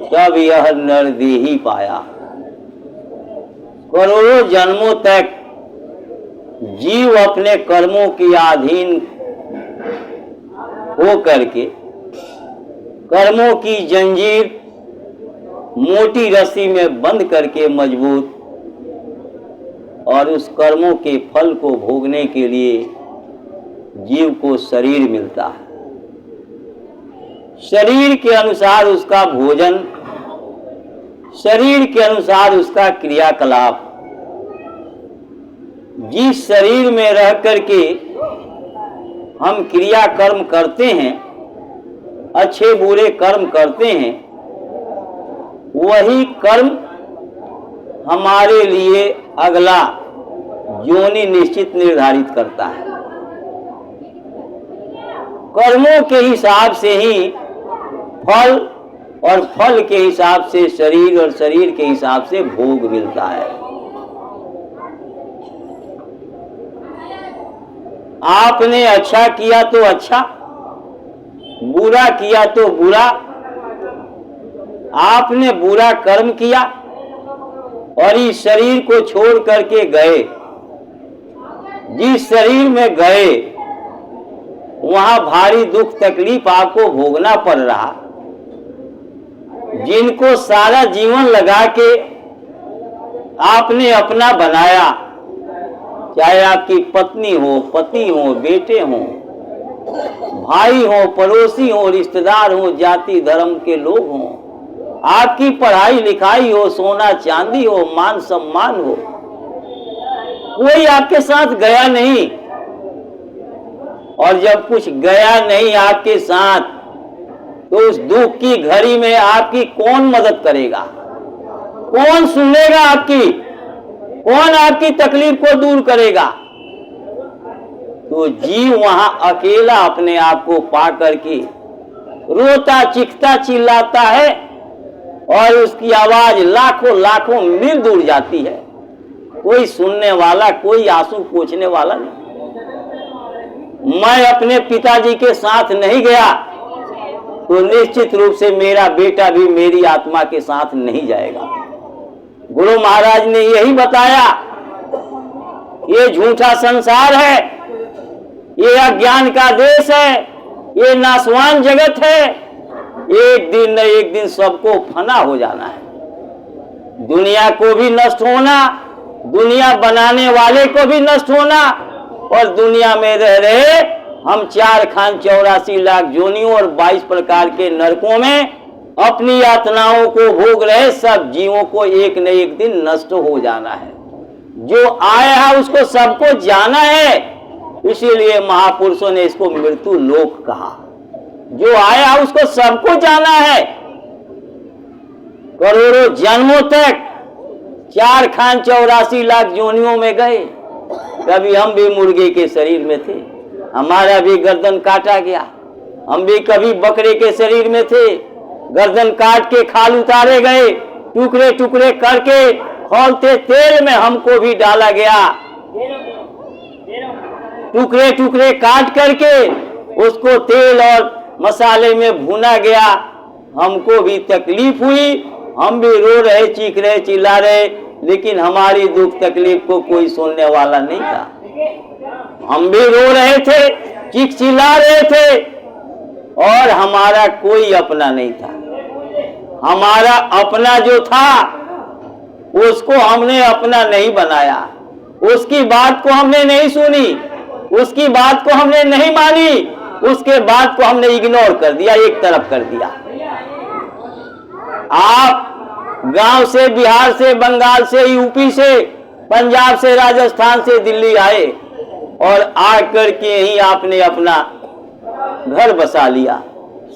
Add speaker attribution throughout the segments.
Speaker 1: तब यह नरदेही पाया। करोड़ों जन्मों तक जीव अपने कर्मों के अधीन हो करके कर्मों की जंजीर मोटी रस्सी में बंद करके मजबूत, और उस कर्मों के फल को भोगने के लिए जीव को शरीर मिलता है। शरीर के अनुसार उसका भोजन, शरीर के अनुसार उसका क्रियाकलाप। जिस शरीर में रह करके हम क्रिया कर्म करते हैं, अच्छे बुरे कर्म करते हैं, वही कर्म हमारे लिए अगला योनि निश्चित निर्धारित करता है। कर्मों के हिसाब से ही फल, और फल के हिसाब से शरीर, और शरीर के हिसाब से भोग मिलता है। आपने अच्छा किया तो अच्छा, बुरा किया तो बुरा। आपने बुरा कर्म किया और इस शरीर को छोड़ करके गए। जिस शरीर में गए वहां भारी दुख तकलीफ आपको भोगना पड़ रहा। जिनको सारा जीवन लगा के आपने अपना बनाया, चाहे आपकी पत्नी हो, पति हो, बेटे हो, भाई हो, पड़ोसी हो, रिश्तेदार हो, जाति धर्म के लोग हों, आपकी पढ़ाई लिखाई हो, सोना चांदी हो, मान सम्मान हो, कोई आपके साथ गया नहीं। और जब कुछ गया नहीं आपके साथ, तो उस दुख की घड़ी में आपकी कौन मदद करेगा? कौन सुनेगा आपकी? कौन आपकी तकलीफ को दूर करेगा? तो जीव वहां अकेला अपने आप को पा करके रोता चीखता चिल्लाता है, और उसकी आवाज लाखों लाखों मील दूर जाती है। कोई सुनने वाला, कोई आंसू पोंछने वाला नहीं। मैं अपने पिताजी के साथ नहीं गया तो निश्चित रूप से मेरा बेटा भी मेरी आत्मा के साथ नहीं जाएगा। गुरु महाराज ने यही बताया, ये झूठा संसार है, ये अज्ञान का देश है, ये नाशवान जगत है। एक दिन न एक दिन सबको फना हो जाना है। दुनिया को भी नष्ट होना, दुनिया बनाने वाले को भी नष्ट होना, और दुनिया में रह रहे हम 4 खान 84 लाख जोनियों और 22 प्रकार के नरकों में अपनी यातनाओं को भोग रहे सब जीवों को एक न एक दिन नष्ट हो जाना है। जो आया है उसको सबको जाना है, इसीलिए महापुरुषों ने इसको मृत्यु लोक कहा। जो आया उसको सबको जाना है। करोड़ों जन्मों तक 4 खान 84 लाख जोनियों में गए। कभी हम भी मुर्गे के शरीर में थे, हमारा भी गर्दन काटा गया। हम भी कभी बकरे के शरीर में थे, गर्दन काट के खाल उतारे गए, टुकड़े टुकड़े करके खौलते तेल में हमको भी डाला गया। टुकड़े टुकड़े काट करके उसको तेल और मसाले में भुना गया। हमको भी तकलीफ हुई, हम भी रो रहे, चीख रहे, चिल्ला रहे, लेकिन हमारी दुख तकलीफ को कोई सुनने वाला नहीं था। हम भी रो रहे थे, चीख चिल्ला रहे थे, और हमारा कोई अपना नहीं था। हमारा अपना जो था उसको हमने अपना नहीं बनाया, उसकी बात को हमने नहीं सुनी, उसकी बात को हमने नहीं मानी, उसके बात को हमने इग्नोर कर दिया, एक तरफ कर दिया। आप गांव से, बिहार से, बंगाल से, यूपी से, पंजाब से, राजस्थान से दिल्ली आए, और आकर के ही आपने अपना घर बसा लिया,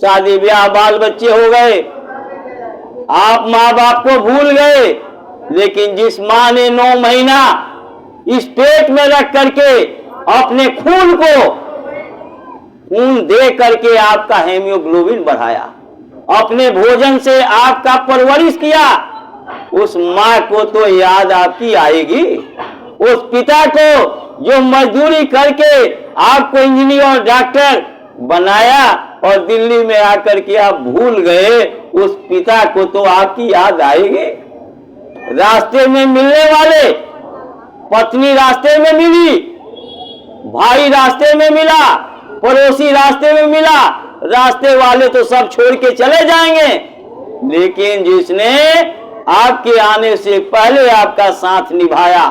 Speaker 1: शादी ब्याह बाल बच्चे हो गए, आप माँ बाप को भूल गए। लेकिन जिस माँ ने 9 महीना इस पेट में रख करके अपने खून दे करके आपका हेमोग्लोबिन बढ़ाया, अपने भोजन से आपका परवरिश किया, उस माँ को तो याद आपकी आएगी। उस पिता को जो मजदूरी करके आपको इंजीनियर और डॉक्टर बनाया और दिल्ली में आकर के आप भूल गए, उस पिता को तो आपकी याद आएगी। रास्ते में मिलने वाले, पत्नी रास्ते में मिली, भाई रास्ते में मिला, पड़ोसी रास्ते में मिला, रास्ते वाले तो सब छोड़ के चले जाएंगे, लेकिन जिसने आपके आने से पहले आपका साथ निभाया,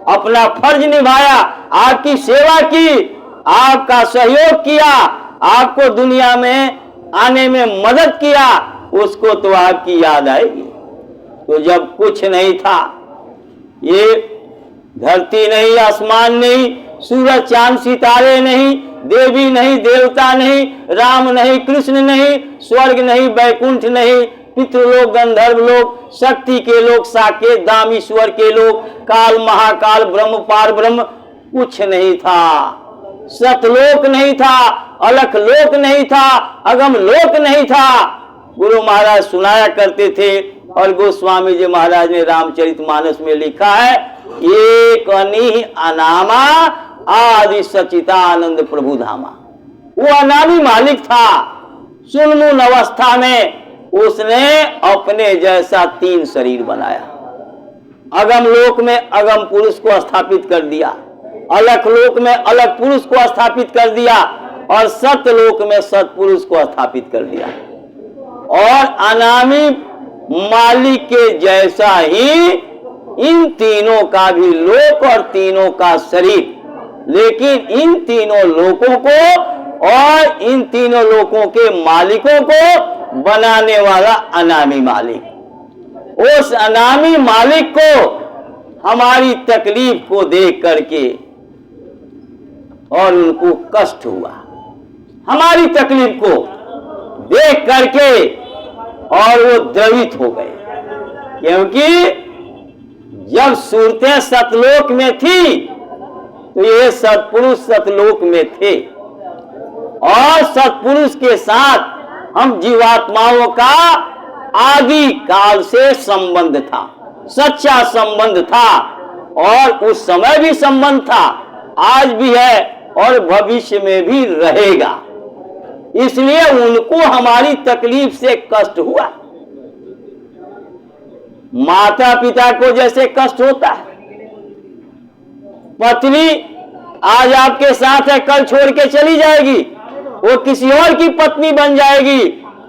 Speaker 1: अपना फर्ज निभाया, आपकी सेवा की, आपका सहयोग किया, आपको दुनिया में आने में मदद किया, उसको तो आपकी याद आएगी। तो जब कुछ नहीं था, ये धरती नहीं, आसमान नहीं, सूरज चांद सितारे नहीं, देवी नहीं, देवता नहीं, राम नहीं, कृष्ण नहीं, स्वर्ग नहीं, बैकुंठ नहीं, पितृलोक, गंधर्व लोक, शक्ति के लोक, साकेत धाम, ईश्वर के लोक, काल, महाकाल, ब्रह्म, पार ब्रह्म, कुछ नहीं था। सतलोक नहीं था, अलख लोक नहीं था, अगम लोक नहीं था। गुरु महाराज सुनाया करते थे और गोस्वामी जी महाराज ने रामचरितमानस में लिखा है, एक अनिह अनामा आदि सचितानंद प्रभु धामा। वो अनामी मालिक था। सुनमुन अवस्था में उसने अपने जैसा 3 शरीर बनाया। अगम लोक में अगम पुरुष को स्थापित कर दिया, अलख लोक में अलग पुरुष को स्थापित कर दिया और सतलोक में सतपुरुष को स्थापित कर दिया। और अनामी मालिक के जैसा ही इन तीनों का भी लोक और तीनों का शरीर, लेकिन इन तीनों लोकों को और इन तीनों लोकों के मालिकों को बनाने वाला अनामी मालिक। उस अनामी मालिक को हमारी तकलीफ को देख करके और उनको कष्ट हुआ, हमारी तकलीफ को देख करके और वो द्रवित हो गए, क्योंकि जब सूरतें सतलोक में थी तो ये सतपुरुष सतलोक में थे और सतपुरुष के साथ हम जीवात्माओं का आदि काल से संबंध था, सच्चा संबंध था और उस समय भी संबंध था, आज भी है और भविष्य में भी रहेगा। इसलिए उनको हमारी तकलीफ से कष्ट हुआ। माता पिता को जैसे कष्ट होता है, पत्नी आज आपके साथ है, कल छोड़ के चली जाएगी, वो किसी और की पत्नी बन जाएगी,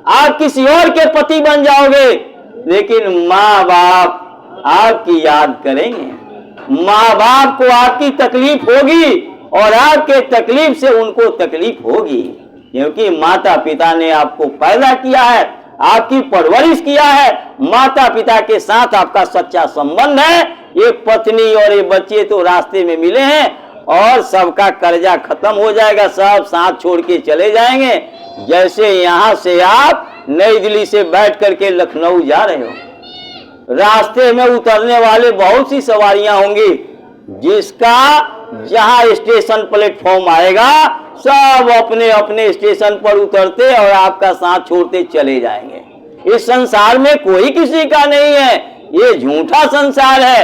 Speaker 1: आप किसी और के पति बन जाओगे, लेकिन माँ बाप आपकी याद करेंगे। माँ बाप को आपकी तकलीफ होगी और आपके तकलीफ से उनको तकलीफ होगी, क्योंकि माता पिता ने आपको पैदा किया है, आपकी परवरिश किया है, माता पिता के साथ आपका सच्चा संबंध है। ये पत्नी और ये बच्चे तो रास्ते में मिले हैं और सबका कर्जा खत्म हो जाएगा, सब साथ छोड़ के चले जाएंगे। जैसे यहाँ से आप नई दिल्ली से बैठ करके लखनऊ जा रहे हो, रास्ते में उतरने वाले बहुत सी सवारियां होंगी, जिसका जहां स्टेशन प्लेटफॉर्म आएगा सब अपने अपने स्टेशन पर उतरते और आपका साथ छोड़ते चले जाएंगे। इस संसार में कोई किसी का नहीं है, ये झूठा संसार है।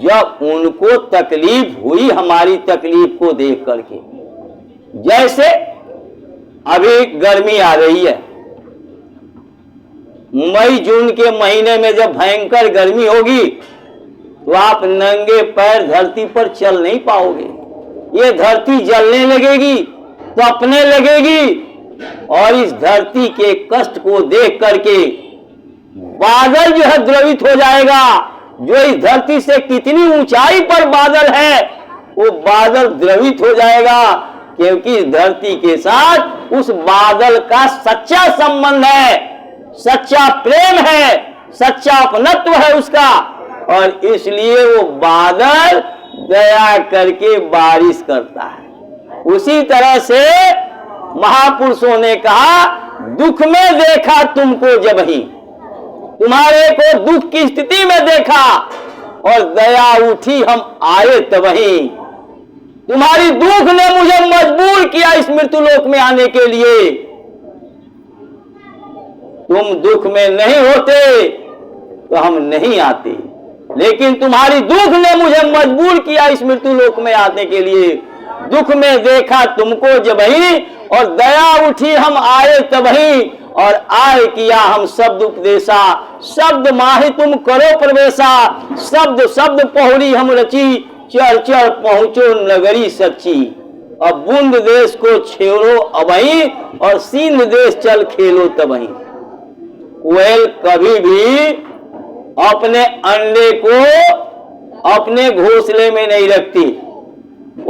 Speaker 1: जब उनको तकलीफ हुई हमारी तकलीफ को देख करके, जैसे अभी गर्मी आ रही है, मई जून के महीने में जब भयंकर गर्मी होगी तो आप नंगे पैर धरती पर चल नहीं पाओगे, ये धरती जलने लगेगी, तपने लगेगी और इस धरती के कष्ट को देख करके बादल जो है द्रवित हो जाएगा। जो इस धरती से कितनी ऊंचाई पर बादल है वो बादल द्रवित हो जाएगा, क्योंकि इस धरती के साथ उस बादल का सच्चा संबंध है, सच्चा प्रेम है, सच्चा अपनत्व है उसका, और इसलिए वो बादल दया करके बारिश करता है। उसी तरह से महापुरुषों ने कहा, दुख में देखा तुमको जब ही, तुम्हारे को दुख की स्थिति में देखा और दया उठी हम आए तब ही। तुम्हारी दुख ने मुझे मजबूर किया इस मृत्युलोक में आने के लिए। तुम दुख में नहीं होते तो हम नहीं आते, लेकिन तुम्हारी दुख ने मुझे मजबूर किया इस मृत्युलोक में आने के लिए। दुख में देखा तुमको जब ही और दया उठी हम आए तब ही, और आय किया हम शब्द उपदेशा, शब्द माहि तुम करो प्रवेशा, शब्द शब्द पहुरी हम रची, चढ़ चढ़ पहुंचो नगरी सच्ची। अब बूंद देश को छेड़ो अबही, और सिंध देश चल खेलो तबही। कोयल कभी भी अपने अंडे को अपने घोंसले में नहीं रखती,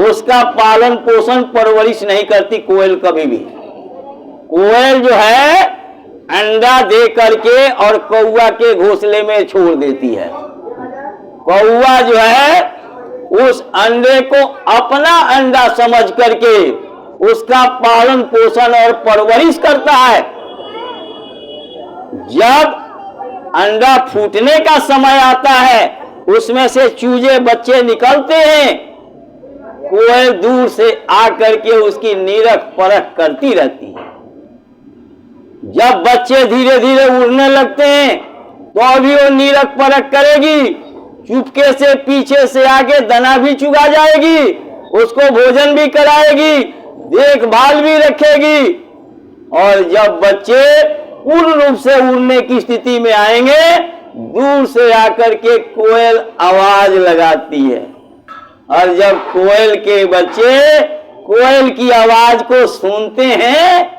Speaker 1: उसका पालन पोषण परवरिश नहीं करती कोयल कभी भी। कोयल जो है अंडा दे करके और कौवा के घोंसले में छोड़ देती है। कौवा जो है उस अंडे को अपना अंडा समझ करके उसका पालन पोषण और परवरिश करता है। जब अंडा फूटने का समय आता है, उसमें से चूजे बच्चे निकलते हैं, कोयल दूर से आकर के उसकी नीरख परख करती रहती है। जब बच्चे धीरे धीरे उड़ने लगते हैं तो अभी वो नीरख परख करेगी, चुपके से पीछे से आके दाना भी चुगा जाएगी, उसको भोजन भी कराएगी, देखभाल भी रखेगी। और जब बच्चे पूर्ण रूप से उड़ने की स्थिति में आएंगे, दूर से आकर के कोयल आवाज लगाती है। और जब कोयल के बच्चे कोयल की आवाज को सुनते हैं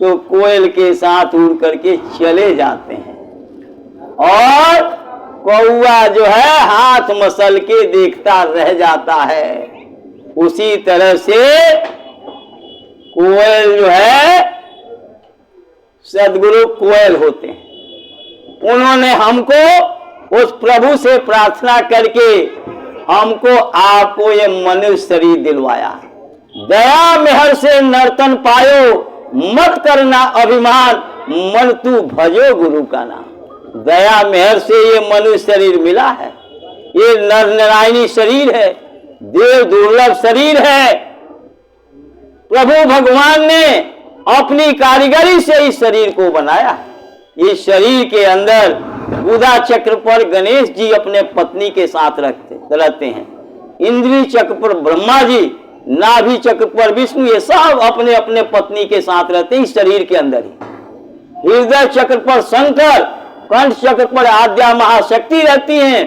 Speaker 1: तो कोयल के साथ उड़ करके चले जाते हैं, और कौवा जो है हाथ मसल के देखता रह जाता है। उसी तरह से कोयल जो है सदगुरु कोयल होते हैं। उन्होंने हमको उस प्रभु से प्रार्थना करके हमको आपको ये मनुष्य शरीर दिलवाया। दया मेहर से नर्तन पायो, मत करना अभिमान, मन तू भजो गुरु का नाम। दया मेहर से ये मनुष्य शरीर मिला है, ये नर नारायणी शरीर है, देव दुर्लभ शरीर है। प्रभु भगवान ने अपनी कारीगरी से इस शरीर को बनाया है। इस शरीर के अंदर गुदा चक्र पर गणेश जी अपने पत्नी के साथ रहते हैं, इंद्री चक्र पर ब्रह्मा जी, नाभि चक्र पर विष्णु, ये सब अपने अपने पत्नी के साथ रहते हैं इस शरीर के अंदर ही। हृदय चक्र पर शंकर, कंठ चक्र पर आद्या महाशक्ति रहती हैं,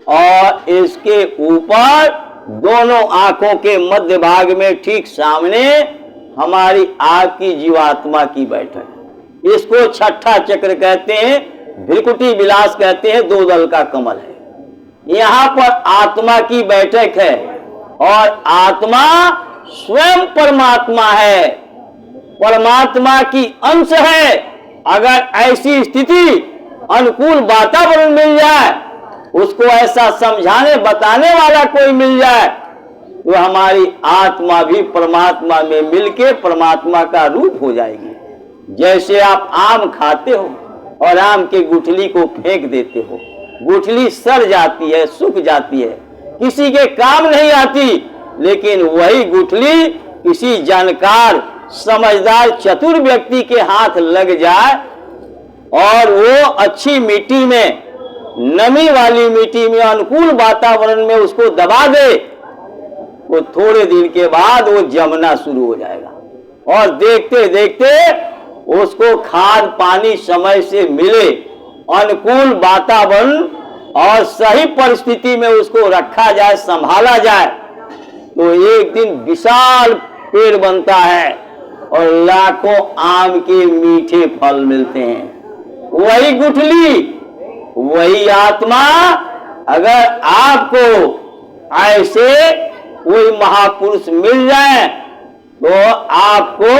Speaker 1: और इसके ऊपर दोनों आंखों के मध्य भाग में ठीक सामने हमारी आपकी जीवात्मा की बैठक। इसको छठा चक्र कहते हैं, भृकुटी विलास कहते हैं, दो दल का कमल है। यहाँ पर आत्मा की बैठक है, और आत्मा स्वयं परमात्मा है, परमात्मा की अंश है। अगर ऐसी स्थिति अनुकूल वातावरण मिल जाए, उसको ऐसा समझाने बताने वाला कोई मिल जाए, तो हमारी आत्मा भी परमात्मा में मिलके परमात्मा का रूप हो जाएगी। जैसे आप आम खाते हो और आम के गुठली को फेंक देते हो, गुठली सड़ जाती है, सूख जाती है, किसी के काम नहीं आती, लेकिन वही गुठली किसी जानकार समझदार चतुर व्यक्ति के हाथ लग जाए और वो अच्छी मिट्टी में, नमी वाली मिट्टी में, अनुकूल वातावरण में उसको दबा दे, वो थोड़े दिन के बाद वो जमना शुरू हो जाएगा। और देखते देखते उसको खाद पानी समय से मिले, अनुकूल वातावरण और सही परिस्थिति में उसको रखा जाए, संभाला जाए, तो एक दिन विशाल पेड़ बनता है और लाखों आम के मीठे फल मिलते हैं। वही गुठली, वही आत्मा, अगर आपको ऐसे कोई महापुरुष मिल जाए तो आपको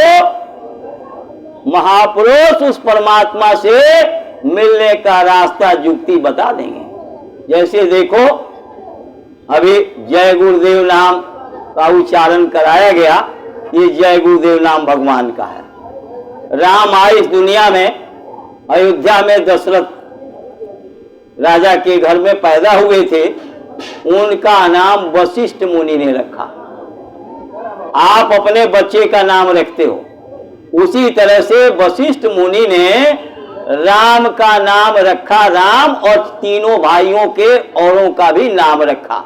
Speaker 1: महापुरुष उस परमात्मा से मिलने का रास्ता युक्ति बता देंगे। जैसे देखो, अभी जय गुरुदेव नाम का उच्चारण कराया गया, ये जय गुरुदेव नाम भगवान का है। राम आए इस दुनिया में, अयोध्या में दशरथ राजा के घर में पैदा हुए थे, उनका नाम वशिष्ठ मुनि ने रखा। आप अपने बच्चे का नाम रखते हो, उसी तरह से वशिष्ठ मुनि ने राम का नाम रखा, राम, और तीनों भाइयों के औरों का भी नाम रखा।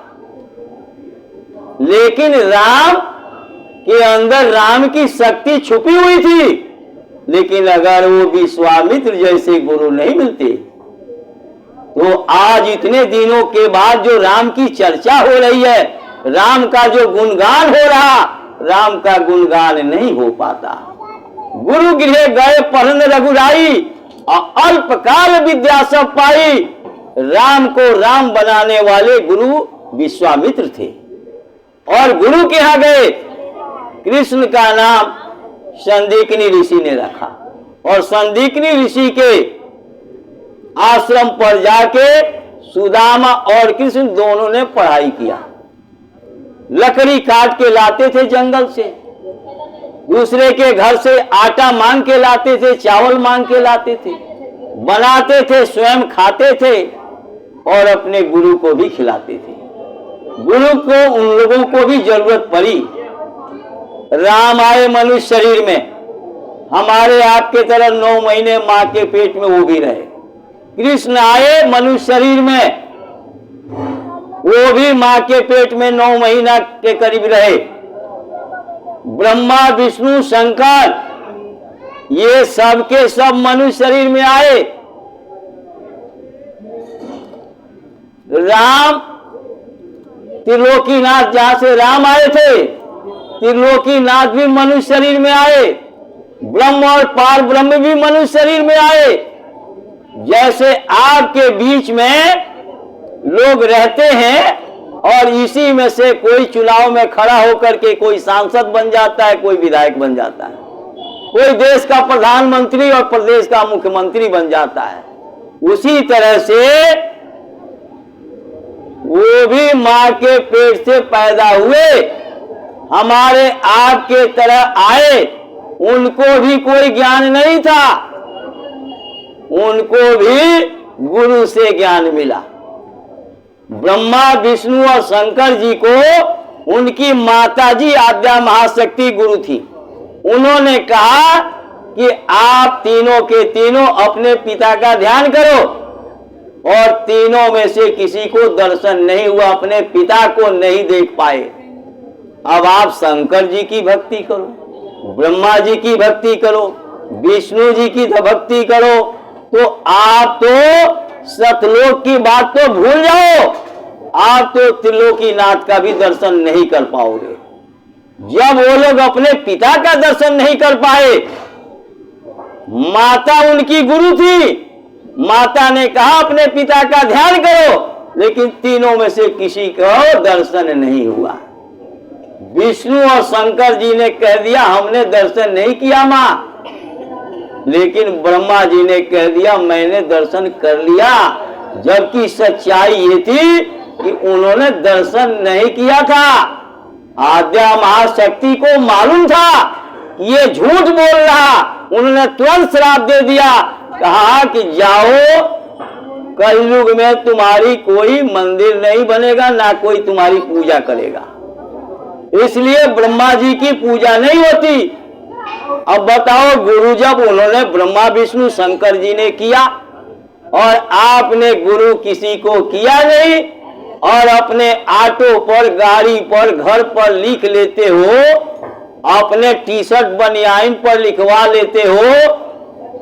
Speaker 1: लेकिन राम के अंदर राम की शक्ति छुपी हुई थी, लेकिन अगर वो विश्वामित्र जैसे गुरु नहीं मिलते तो आज इतने दिनों के बाद जो राम की चर्चा हो रही है, राम का जो गुणगान हो रहा, राम का गुणगान नहीं हो पाता। गुरु गृह गए पढ़न रघुराई, अल्पकाल विद्या सब पाई। राम को राम बनाने वाले गुरु विश्वामित्र थे और गुरु के यहाँ गए। कृष्ण का नाम संदीकनी ऋषि ने रखा और संदीकनी ऋषि के आश्रम पर जाके सुदामा और कृष्ण दोनों ने पढ़ाई किया। लकड़ी काट के लाते थे जंगल से, दूसरे के घर से आटा मांग के लाते थे, चावल मांग के लाते थे, बनाते थे, स्वयं खाते थे और अपने गुरु को भी खिलाते थे। गुरु को उन लोगों को भी जरूरत पड़ी। राम आए मनुष्य शरीर में, हमारे आपके तरह 9 महीने मां के पेट में वो भी रहे। कृष्ण आए मनुष्य शरीर में, वो भी मां के पेट में 9 महीना के करीब रहे। ब्रह्मा विष्णु शंकर ये सब के सब मनुष्य शरीर में आए। राम त्रिलोकीनाथ, जहां से राम आए थे, त्रिलोकीनाथ भी मनुष्य शरीर में आए। ब्रह्म और पार ब्रह्म भी मनुष्य शरीर में आए। जैसे आपके बीच में लोग रहते हैं और इसी में से कोई चुनाव में खड़ा होकर के कोई सांसद बन जाता है, कोई विधायक बन जाता है, कोई देश का प्रधानमंत्री और प्रदेश का मुख्यमंत्री बन जाता है, उसी तरह से वो भी मां के पेट से पैदा हुए, हमारे आपके तरह आए। उनको भी कोई ज्ञान नहीं था, उनको भी गुरु से ज्ञान मिला। ब्रह्मा विष्णु और शंकर जी को उनकी माताजी आद्या महाशक्ति गुरु थी। उन्होंने कहा कि आप तीनों के तीनों अपने पिता का ध्यान करो, और तीनों में से किसी को दर्शन नहीं हुआ, अपने पिता को नहीं देख पाए। अब आप शंकर जी की भक्ति करो, ब्रह्मा जी की भक्ति करो, विष्णु जी की भक्ति करो, तो आप तो सतलोक की बात तो भूल जाओ, आप तो त्रिलोकीनाथ का भी दर्शन नहीं कर पाओगे। जब वो लोग अपने पिता का दर्शन नहीं कर पाए, माता उनकी गुरु थी, माता ने कहा अपने पिता का ध्यान करो, लेकिन तीनों में से किसी को दर्शन नहीं हुआ। विष्णु और शंकर जी ने कह दिया हमने दर्शन नहीं किया मां, लेकिन ब्रह्मा जी ने कह दिया मैंने दर्शन कर लिया। जबकि सच्चाई ये थी कि उन्होंने दर्शन नहीं किया था। आद्या महाशक्ति को मालूम था ये झूठ बोल रहा, उन्होंने तुरंत श्राप दे दिया, कहा कि जाओ, कलयुग में तुम्हारी कोई मंदिर नहीं बनेगा, ना कोई तुम्हारी पूजा करेगा। इसलिए ब्रह्मा जी की पूजा नहीं होती। अब बताओ, गुरु जब उन्होंने ब्रह्मा विष्णु शंकर जी ने किया और आपने गुरु किसी को किया नहीं, और अपने ऑटो पर, गाड़ी पर, घर पर लिख लेते हो, अपने टी शर्ट बनियान पर लिखवा लेते हो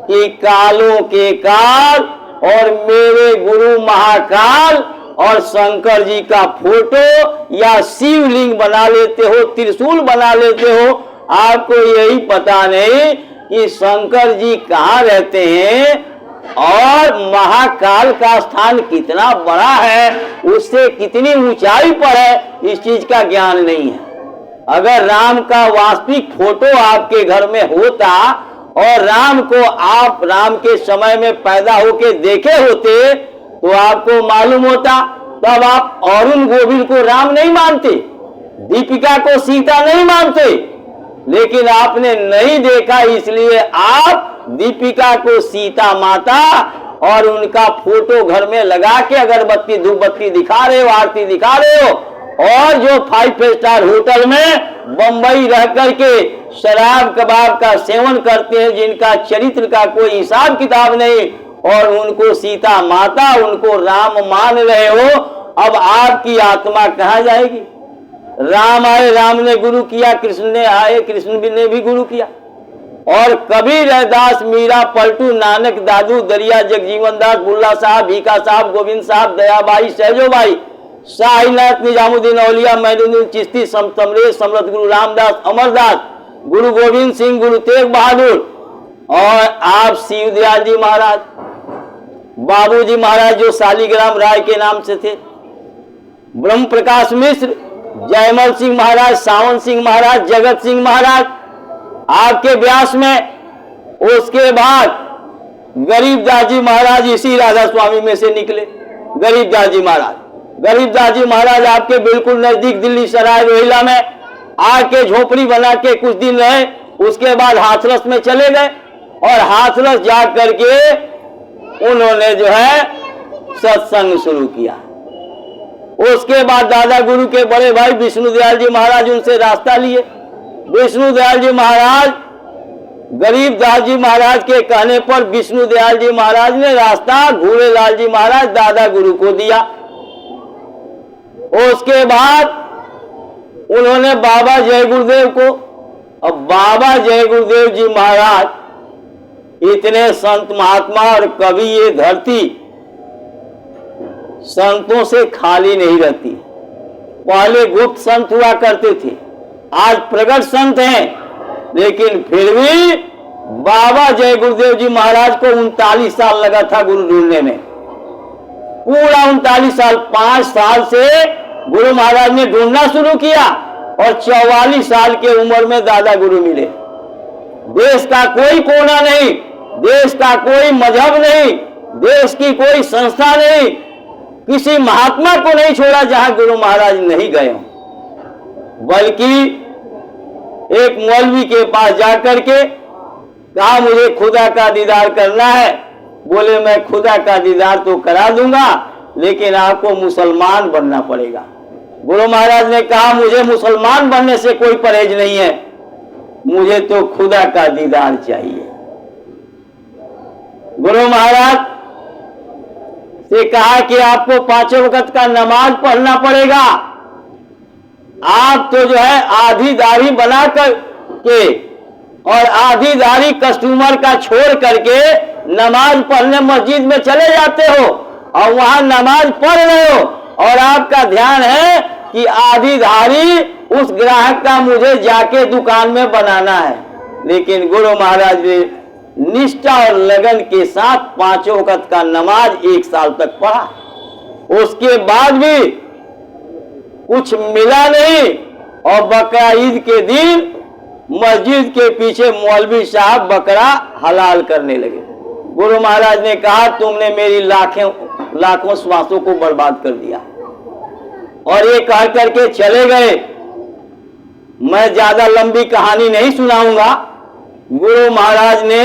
Speaker 1: कि कालों के काल और मेरे गुरु महाकाल, और शंकर जी का फोटो या शिवलिंग बना लेते हो, त्रिशूल बना लेते हो। आपको यही पता नहीं कि शंकर जी कहाँ रहते हैं और महाकाल का स्थान कितना बड़ा है, उससे कितनी ऊंचाई पर है, इस चीज का ज्ञान नहीं है। अगर राम का वास्तविक फोटो आपके घर में होता और राम को आप राम के समय में पैदा होके देखे होते तो आपको मालूम होता, तब आप अरुण गोविल को राम नहीं मानते, दीपिका को सीता नहीं मानते, लेकिन आपने नहीं देखा इसलिए आप दीपिका को सीता माता और उनका फोटो घर में लगा के अगरबत्ती धूप बत्ती दिखा रहे हो, आरती दिखा रहे हो। और जो 5 स्टार होटल में बंबई रह करके शराब कबाब का सेवन करते हैं, जिनका चरित्र का कोई हिसाब किताब नहीं, और उनको सीता माता, उनको राम मान रहे हो, अब आपकी आत्मा कहाँ जाएगी? राम आए, राम ने गुरु किया, कृष्ण ने आए, कृष्ण ने भी गुरु किया। और कबीर रैदास, मीरा, पलटू, नानक, दादू, दरिया, जगजीवन दास, बुल्ला साहब, भीखा साहब, गोविंद साहब, दयाबाई, सहजोबाई, साईनाथ, निजामुद्दीन औलिया, मैनुद्दीन चिश्ती, समरेश, समरथ गुरु रामदास, अमरदास, गुरु गोविंद सिंह, गुरु तेग बहादुर, और आप शिवदयाल जी महाराज, बाबूजी महाराज जो शालीग्राम राय के नाम से थे, ब्रह्म प्रकाश मिश्र, जयमल सिंह महाराज, सावन सिंह महाराज, जगत सिंह महाराज आपके व्यास में। उसके बाद गरीबदास जी महाराज इसी राधा स्वामी में से निकले। गरीबदास जी महाराज आपके बिल्कुल नजदीक दिल्ली सराय रोहिला में आके झोपड़ी बना के कुछ दिन रहे। उसके बाद हाथरस में चले गए और हाथरस जा करके उन्होंने जो है सत्संग शुरू किया। उसके बाद दादा गुरु के बड़े भाई विष्णुदयाल जी महाराज उनसे रास्ता लिए। विष्णुदयाल जी महाराज, गरीबदास जी महाराज के कहने पर विष्णुदयाल जी महाराज ने रास्ता घूरेलाल जी महाराज दादा गुरु को दिया। उसके बाद उन्होंने बाबा जय गुरुदेव को, अब बाबा जय गुरुदेव जी महाराज इतने संत महात्मा और कवि, ये धरती संतों से खाली नहीं रहती। पहले गुप्त संत हुआ करते थे, आज प्रगट संत हैं, लेकिन फिर भी बाबा जय गुरुदेव जी महाराज को 39 साल लगा था गुरु ढूंढने में। पूरा 39 साल, 5 साल से गुरु महाराज ने ढूंढना शुरू किया और 44 साल के उम्र में दादा गुरु मिले। देश का कोई कोना नहीं, देश का कोई मजहब नहीं, देश की कोई संस्था नहीं, किसी महात्मा को नहीं छोड़ा जहां गुरु महाराज नहीं गए हों। बल्कि एक मौलवी के पास जाकर के कहा मुझे खुदा का दीदार करना है। बोले मैं खुदा का दीदार तो करा दूंगा, लेकिन आपको मुसलमान बनना पड़ेगा। गुरु महाराज ने कहा मुझे मुसलमान बनने से कोई परहेज नहीं है, मुझे तो खुदा का दीदार चाहिए। गुरु महाराज से कहा कि आपको 5 वक्त का नमाज पढ़ना पड़ेगा। आप तो जो है आधी दाढ़ी बना कर के और आधी दाढ़ी कस्टमर का छोड़ करके नमाज पढ़ने मस्जिद में चले जाते हो और वहां नमाज पढ़ रहे हो और आपका ध्यान है कि आधी दाढ़ी उस ग्राहक का मुझे जाके दुकान में बनाना है। लेकिन गुरु महाराज ने निष्ठा और लगन के साथ 5 वक्त का नमाज 1 साल तक पढ़ा। उसके बाद भी कुछ मिला नहीं और बकरा ईद के दिन मस्जिद के पीछे मौलवी साहब बकरा हलाल करने लगे। गुरु महाराज ने कहा तुमने मेरी लाखों श्वासों को बर्बाद कर दिया, और ये कह करके चले गए। मैं ज्यादा लंबी कहानी नहीं सुनाऊंगा। गुरु महाराज ने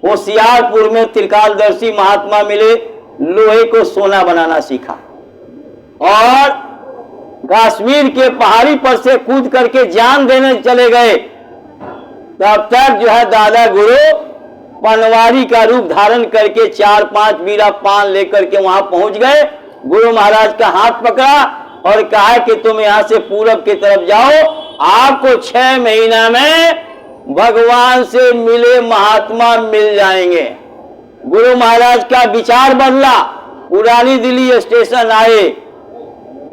Speaker 1: होशियारपुर में त्रिकालदर्शी महात्मा मिले, लोहे को सोना बनाना सीखा और कश्मीर के पहाड़ी पर से कूद करके जान देने चले गए। तब तक जो है दादा गुरु पनवारी का रूप धारण करके 4-5 बीड़ा पान लेकर के वहां पहुंच गए। गुरु महाराज का हाथ पकड़ा और कहा कि तुम यहां से पूरब की तरफ जाओ, आपको 6 महीना में भगवान से मिले महात्मा मिल जाएंगे। गुरु महाराज का विचार बदला। पुरानी दिल्ली स्टेशन आए,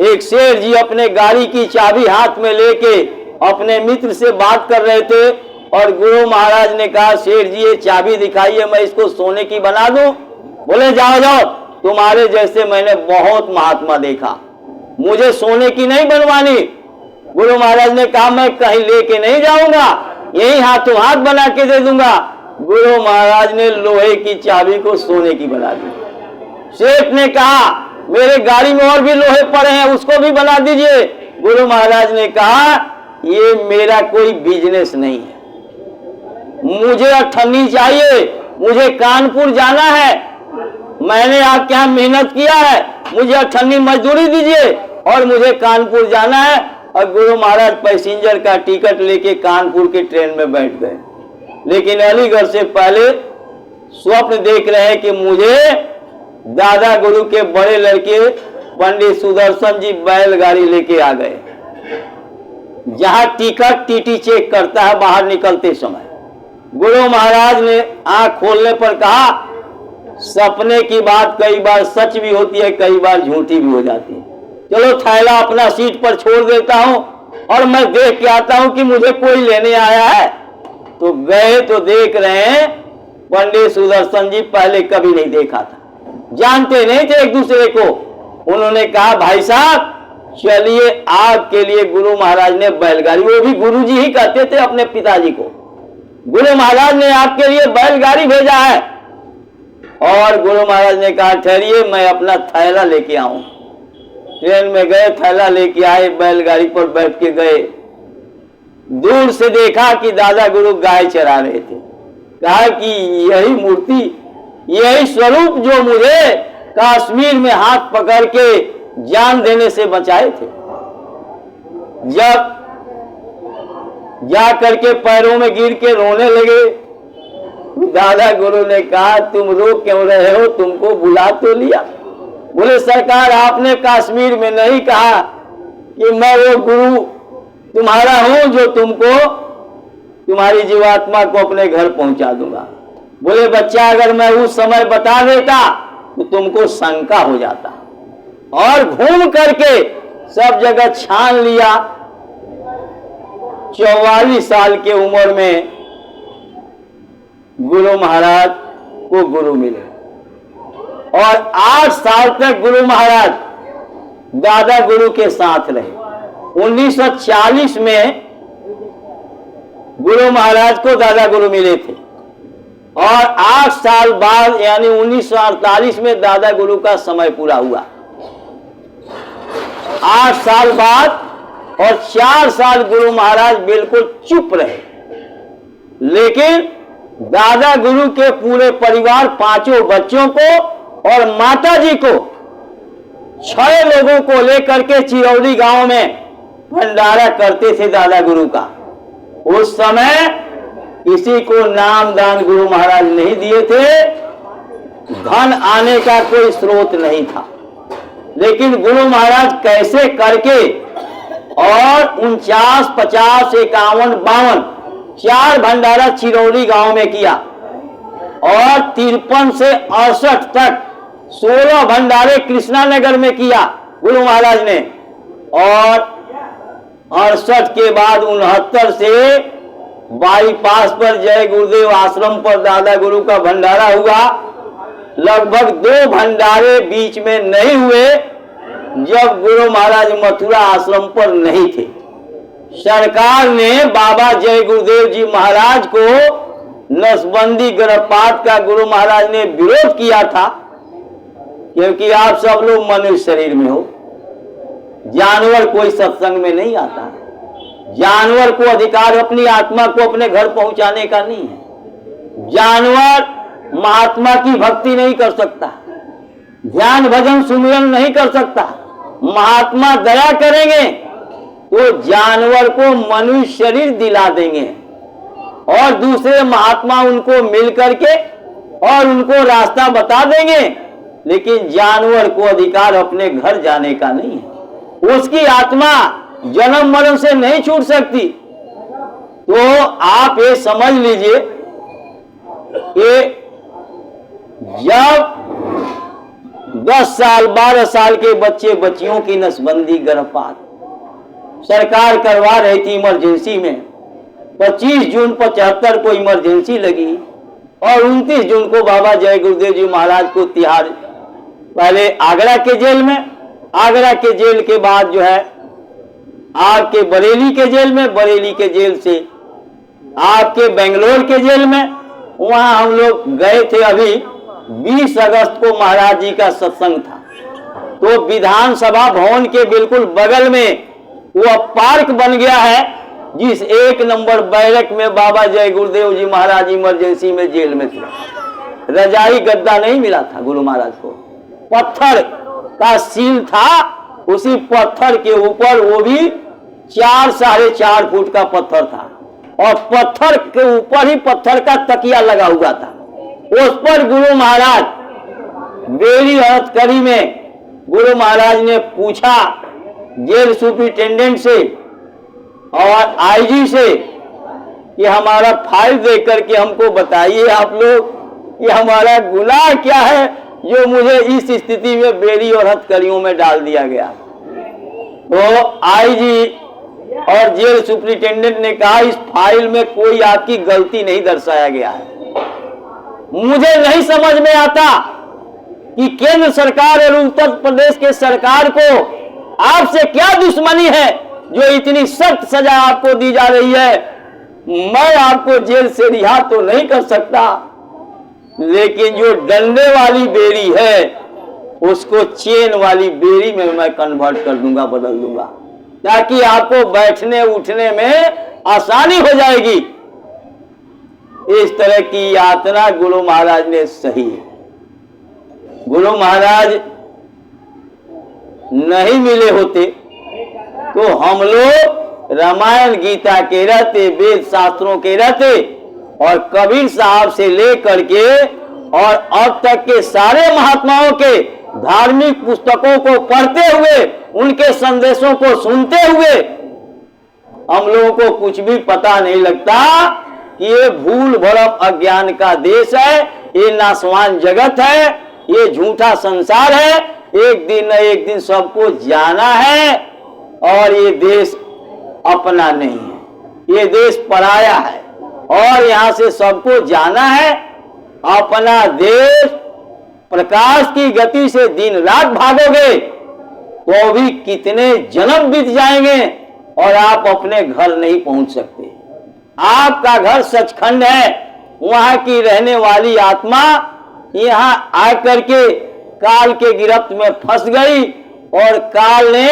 Speaker 1: एक शेर जी अपने गाड़ी की चाबी हाथ में लेके अपने मित्र से बात कर रहे थे और गुरु महाराज ने कहा शेर जी ये चाबी दिखाइए, मैं इसको सोने की बना दूं। बोले जाओ जाओ, तुम्हारे जैसे मैंने बहुत महात्मा देखा, मुझे सोने की नहीं बनवानी। गुरु महाराज ने कहा मैं कहीं लेके नहीं जाऊंगा, यही हाथों हाथ बना के दे दूंगा। गुरु महाराज ने लोहे की चाबी को सोने की बना दी। शेख ने कहा मेरे गाड़ी में और भी लोहे पड़े हैं, उसको भी बना दीजिए। गुरु महाराज ने कहा ये मेरा कोई बिजनेस नहीं है, मुझे अठन्नी चाहिए, मुझे कानपुर जाना है, मैंने आपके यहाँ मेहनत किया है, मुझे अठन्नी मजदूरी दीजिए और मुझे कानपुर जाना है। और गुरु महाराज पैसेंजर का टिकट लेके कानपुर के ट्रेन में बैठ गए। लेकिन अलीगढ़ से पहले स्वप्न देख रहे हैं कि मुझे दादा गुरु के बड़े लड़के पंडित सुदर्शन जी बैलगाड़ी लेके आ गए, जहां टिकट टीटी चेक करता है बाहर निकलते समय। गुरु महाराज ने आंख खोलने पर कहा, सपने की बात कई बार सच भी होती है, कई बार झूठी भी हो जाती है। चलो थैला अपना सीट पर छोड़ देता हूं और मैं देख के आता हूं कि मुझे कोई लेने आया है। तो गए तो देख रहे हैं पंडित सुदर्शन जी पहले कभी नहीं देखा था, जानते नहीं थे एक दूसरे को। उन्होंने कहा, भाई साहब चलिए आपके लिए गुरु महाराज ने बैलगाड़ी, वो भी गुरु जी ही कहते थे अपने पिताजी को, गुरु महाराज ने आपके लिए बैलगाड़ी भेजा है। और गुरु महाराज ने कहा, ठहरिए मैं अपना थैला लेके आऊं। ट्रेन में गए, थैला लेके आए, बैलगाड़ी पर बैठ के गए। दूर से देखा कि दादा गुरु गाय चरा रहे थे। कहा कि यही मूर्ति, यही स्वरूप जो मुझे कश्मीर में हाथ पकड़ के जान देने से बचाए थे। जब जा करके पैरों में गिर के रोने लगे, दादा गुरु ने कहा, तुम रो क्यों रहे हो, तुमको बुला तो लिया। बोले, सरकार आपने कश्मीर में नहीं कहा कि मैं वो गुरु तुम्हारा हूं जो तुमको तुम्हारी जीवात्मा को अपने घर पहुंचा दूंगा। बोले, बच्चा अगर मैं उस समय बता देता तो तुमको शंका हो जाता। और घूम करके सब जगह छान लिया। 44 साल के उम्र में गुरु महाराज को गुरु मिले और 8 साल तक गुरु महाराज दादा गुरु के साथ रहे। 1940 में गुरु महाराज को दादा गुरु मिले थे और 8 साल बाद यानी 1948 में दादा गुरु का समय पूरा हुआ। 8 साल बाद और 4 साल गुरु महाराज बिल्कुल चुप रहे, लेकिन दादा गुरु के पूरे परिवार, 5 बच्चों को और माता जी को, 6 लोगों को लेकर के चिरौली गांव में भंडारा करते थे दादा गुरु का। उस समय किसी को नाम दान गुरु महाराज नहीं दिए थे, धन आने का कोई स्रोत नहीं था, लेकिन गुरु महाराज कैसे करके और 49, 50, 51, 52 4 भंडारा चिरौली गांव में किया और 53 से 68 तक 16 भंडारे कृष्णा नगर में किया गुरु महाराज ने। और 68 के बाद 69 से बाईपास पर जय गुरुदेव आश्रम पर दादा गुरु का भंडारा हुआ। लगभग 2 भंडारे बीच में नहीं हुए जब गुरु महाराज मथुरा आश्रम पर नहीं थे। सरकार ने बाबा जय गुरुदेव जी महाराज को नसबंदी गर्भपात का गुरु महाराज ने विरोध किया था, क्योंकि आप सब लोग मनुष्य शरीर में हो, जानवर कोई सत्संग में नहीं आता। जानवर को अधिकार अपनी आत्मा को अपने घर पहुंचाने का नहीं है। जानवर महात्मा की भक्ति नहीं कर सकता, ध्यान भजन सुमिरन नहीं कर सकता। महात्मा दया करेंगे तो जानवर को मनुष्य शरीर दिला देंगे और दूसरे महात्मा उनको मिल करके और उनको रास्ता बता देंगे, लेकिन जानवर को अधिकार अपने घर जाने का नहीं है। उसकी आत्मा जन्म मरण से नहीं छूट सकती। तो आप ये समझ लीजिए कि जब 10 साल 12 साल के बच्चे बच्चियों की नसबंदी गर्भपात सरकार करवा रही थी इमरजेंसी में, 25 जून 75 को इमरजेंसी लगी और 29 जून को बाबा जय गुरुदेव जी महाराज को तिहाड़, पहले आगरा के जेल में, आगरा के जेल के बाद जो है आपके बरेली के जेल में, बरेली के जेल से आपके बेंगलोर के जेल में, वहां हम लोग गए थे। अभी 20 अगस्त को महाराज जी का सत्संग था, तो विधानसभा भवन के बिल्कुल बगल में वो पार्क बन गया है, जिस 1 नंबर बैरक में बाबा जय गुरुदेव जी महाराज इमरजेंसी में जेल में थे। रजाई गद्दा नहीं मिला था गुरु महाराज को, पत्थर का सील था, उसी पत्थर के ऊपर वो भी 4 साढ़े 4 फुट का पत्थर था और पत्थर के ऊपर ही पत्थर का तकिया लगा हुआ था। उस पर गुरु महाराज बेरी हथकड़ी में गुरु महाराज ने पूछा जेल सुपरिटेंडेंट से और आईजी से कि हमारा फाइल देख करके हमको बताइए आप लोग कि हमारा गुनाह क्या है जो मुझे इस स्थिति में बेड़ी और हथकड़ियों में डाल दिया गया। तो आईजी और जेल सुपरिटेंडेंट ने कहा इस फाइल में कोई आपकी गलती नहीं दर्शाया गया है। मुझे नहीं समझ में आता कि केंद्र सरकार और उत्तर प्रदेश के सरकार को आपसे क्या दुश्मनी है जो इतनी सख्त सजा आपको दी जा रही है। मैं आपको जेल से रिहा तो नहीं कर सकता, लेकिन जो डंडे वाली बेड़ी है उसको चेन वाली बेड़ी में मैं कन्वर्ट कर दूंगा, बदल दूंगा, ताकि आपको बैठने उठने में आसानी हो जाएगी। इस तरह की यातना गुरु महाराज ने सही। गुरु महाराज नहीं मिले होते तो हम लोग रामायण गीता के रहते, वेद शास्त्रों के रहते और कबीर साहब से लेकर के और अब तक के सारे महात्माओं के धार्मिक पुस्तकों को पढ़ते हुए, उनके संदेशों को सुनते हुए हम लोगों को कुछ भी पता नहीं लगता कि ये भूल भरम अज्ञान का देश है, ये नासवान जगत है, ये झूठा संसार है, एक दिन न एक दिन सबको जाना है और ये देश अपना नहीं है, ये देश पराया है और यहाँ से सबको जाना है। अपना देश प्रकाश की गति से दिन रात भागोगे तो भी कितने जन्म बीत जाएंगे और आप अपने घर नहीं पहुंच सकते। आपका घर सचखंड है, वहां की रहने वाली आत्मा यहाँ आकर के काल के गिरफ्त में फंस गई और काल ने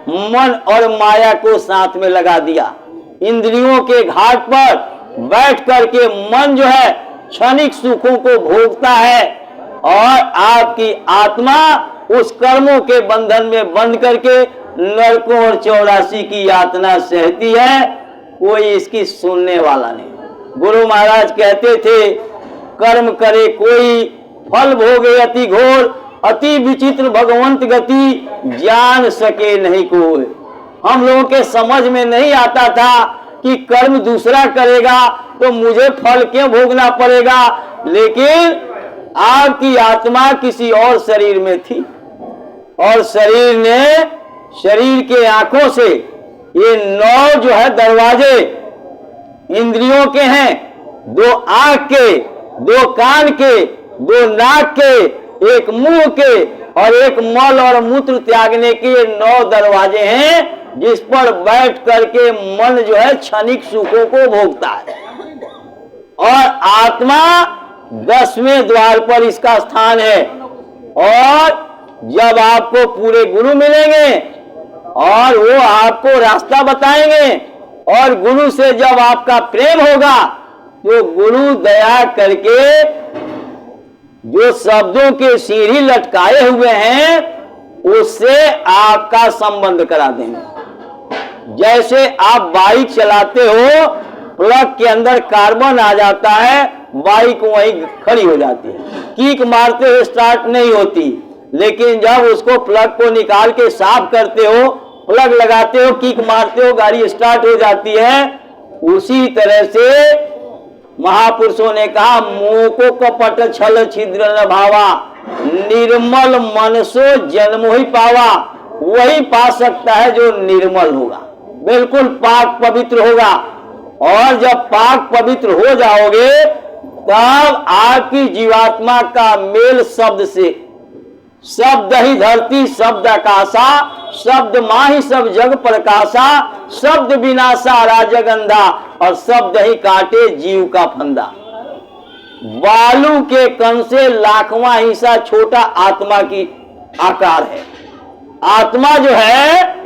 Speaker 1: मन और माया को साथ में लगा दिया। इंद्रियों के घाट पर बैठ करके मन जो है क्षणिक सुखों को भोगता है और आपकी आत्मा उस कर्मों के बंधन में बंध करके नरकों और 84 की यातना सहती है। कोई इसकी सुनने वाला नहीं। गुरु महाराज कहते थे कर्म करे कोई फल भोगे अति घोर, अति विचित्र भगवंत गति जान सके नहीं कोई। हम लोगों के समझ में नहीं आता था कि कर्म दूसरा करेगा तो मुझे फल क्यों भोगना पड़ेगा, लेकिन आपकी आत्मा किसी और शरीर में थी और शरीर ने, शरीर के आंखों से ये 9 जो है दरवाजे इंद्रियों के हैं, 2 आंख के, 2 कान के, 2 नाक के, 1 मुंह के और 1 मल और मूत्र त्यागने के 9 दरवाजे हैं जिस पर बैठ करके मन जो है क्षणिक सुखों को भोगता है और आत्मा 10वें द्वार पर इसका स्थान है। और जब आपको पूरे गुरु मिलेंगे और वो आपको रास्ता बताएंगे और गुरु से जब आपका प्रेम होगा तो गुरु दया करके जो शब्दों के सीढ़ी लटकाए हुए हैं उससे आपका संबंध करा देंगे। जैसे आप बाइक चलाते हो, प्लग के अंदर कार्बन आ जाता है, बाइक वहीं खड़ी हो जाती है, किक मारते हुए स्टार्ट नहीं होती, लेकिन जब उसको प्लग को निकाल के साफ करते हो, प्लग लगाते हो, किक मारते हो, गाड़ी स्टार्ट हो जाती है। उसी तरह से महापुरुषों ने कहा मोह को कपट छल छिद्र न भावा, निर्मल मन सो जन्म ही पावा। वही पा सकता है जो निर्मल होगा, बिल्कुल पाक पवित्र होगा। और जब पाक पवित्र हो जाओगे तब आपकी जीवात्मा का मेल शब्द से, शब्द ही धरती शब्द आकाशा, शब्द माही सब जग प्रकाशा, शब्द विनाशा राजगंधा और शब्द ही काटे जीव का फंदा। बालू के कण से लाखवां हिस्सा छोटा आत्मा की आकार है। आत्मा जो है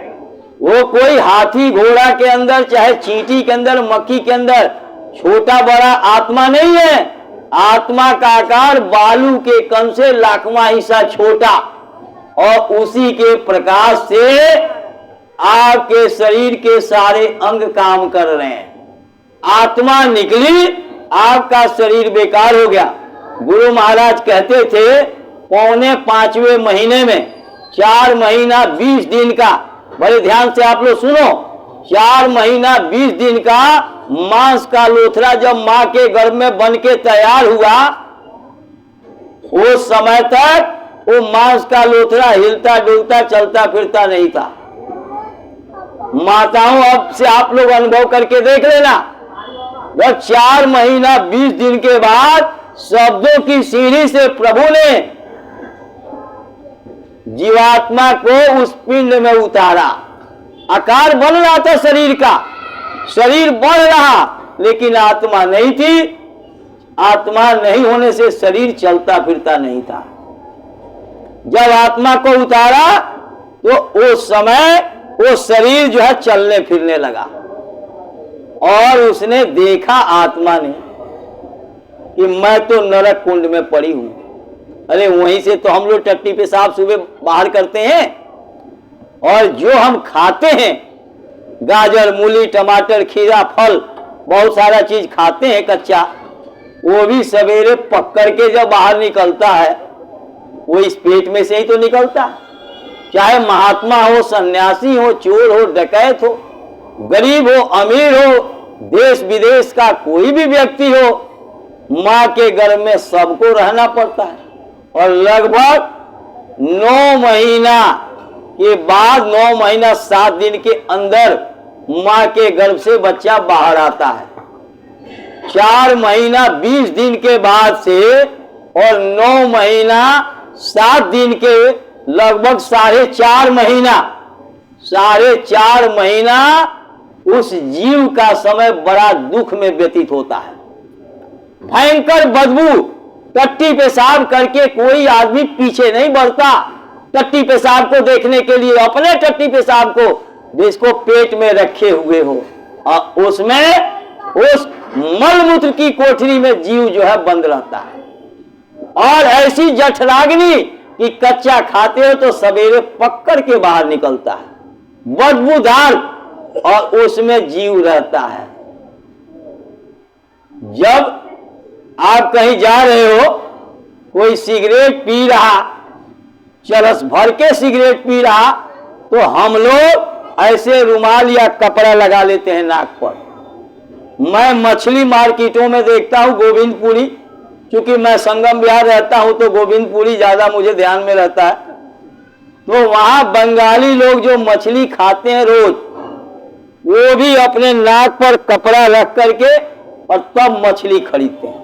Speaker 1: वो कोई हाथी घोड़ा के अंदर, चाहे चींटी के अंदर, मक्खी के अंदर छोटा बड़ा आत्मा नहीं है। आत्मा का आकार बालू के कण से लाखवां हिस्सा छोटा और उसी के प्रकाश से आपके शरीर के सारे अंग काम कर रहे हैं। आत्मा निकली, आपका शरीर बेकार हो गया। गुरु महाराज कहते थे 4.5वें महीने में 4 महीना 20 दिन का, बड़े ध्यान से आप लोग सुनो, 4 महीना 20 दिन का मांस का लोथड़ा जब मां के गर्भ में बन के तैयार हुआ, उस समय तक वो मांस का लोथड़ा हिलता डुलता चलता फिरता नहीं था। माताओं, अब से आप लोग अनुभव करके देख लेना, जब 4 महीना 20 दिन के बाद शब्दों की सीढ़ी से प्रभु ने जीवात्मा को उस पिंड में उतारा। आकार बन रहा था शरीर का, शरीर बढ़ रहा, लेकिन आत्मा नहीं थी। आत्मा नहीं होने से शरीर चलता फिरता नहीं था। जब आत्मा को उतारा तो उस समय वो शरीर जो है चलने फिरने लगा, और उसने देखा आत्मा ने कि मैं तो नरक कुंड में पड़ी हूं। अरे वहीं से तो हम लोग टट्टी पेशाब सुबह बाहर करते हैं, और जो हम खाते हैं, गाजर मूली टमाटर खीरा फल बहुत सारा चीज खाते हैं कच्चा, वो भी सवेरे पक करके जब बाहर निकलता है वो इस पेट में से ही तो निकलता है। चाहे महात्मा हो, सन्यासी हो, चोर हो, डकैत हो, गरीब हो, अमीर हो, देश विदेश का कोई भी व्यक्ति हो, मां के गर्भ में सबको रहना पड़ता है। और लगभग 9 महीना के बाद, 9 महीना 7 दिन के अंदर मां के गर्भ से बच्चा बाहर आता है। 4 महीना 20 दिन के बाद से और 9 महीना 7 दिन के लगभग 4.5 महीना, 4.5 महीना उस जीव का समय बड़ा दुख में व्यतीत होता है। भयंकर बदबू, टट्टी पेशाब करके कोई आदमी पीछे नहीं बढ़ता टट्टी पेशाब को देखने के लिए, अपने टट्टी पेशाब को जिसको पेट में रखे हुए हो, और उसमें उस मलमूत्र की कोठरी में जीव जो है बंद रहता है। और ऐसी जठराग्नि कि कच्चा खाते हो तो सवेरे पकड़ के बाहर निकलता है, बदबूदार, और उसमें जीव रहता है। जब आप कहीं जा रहे हो, कोई सिगरेट पी रहा, चरस भर के सिगरेट पी रहा, तो हम लोग ऐसे रुमाल या कपड़ा लगा लेते हैं नाक पर। मैं मछली मार्केटों में देखता हूं गोविंदपुरी, क्योंकि मैं संगम विहार रहता हूं तो गोविंदपुरी ज्यादा मुझे ध्यान में रहता है। तो वहां बंगाली लोग जो मछली खाते हैं रोज, वो भी अपने नाक पर कपड़ा रख करके और तब मछली खरीदते हैं।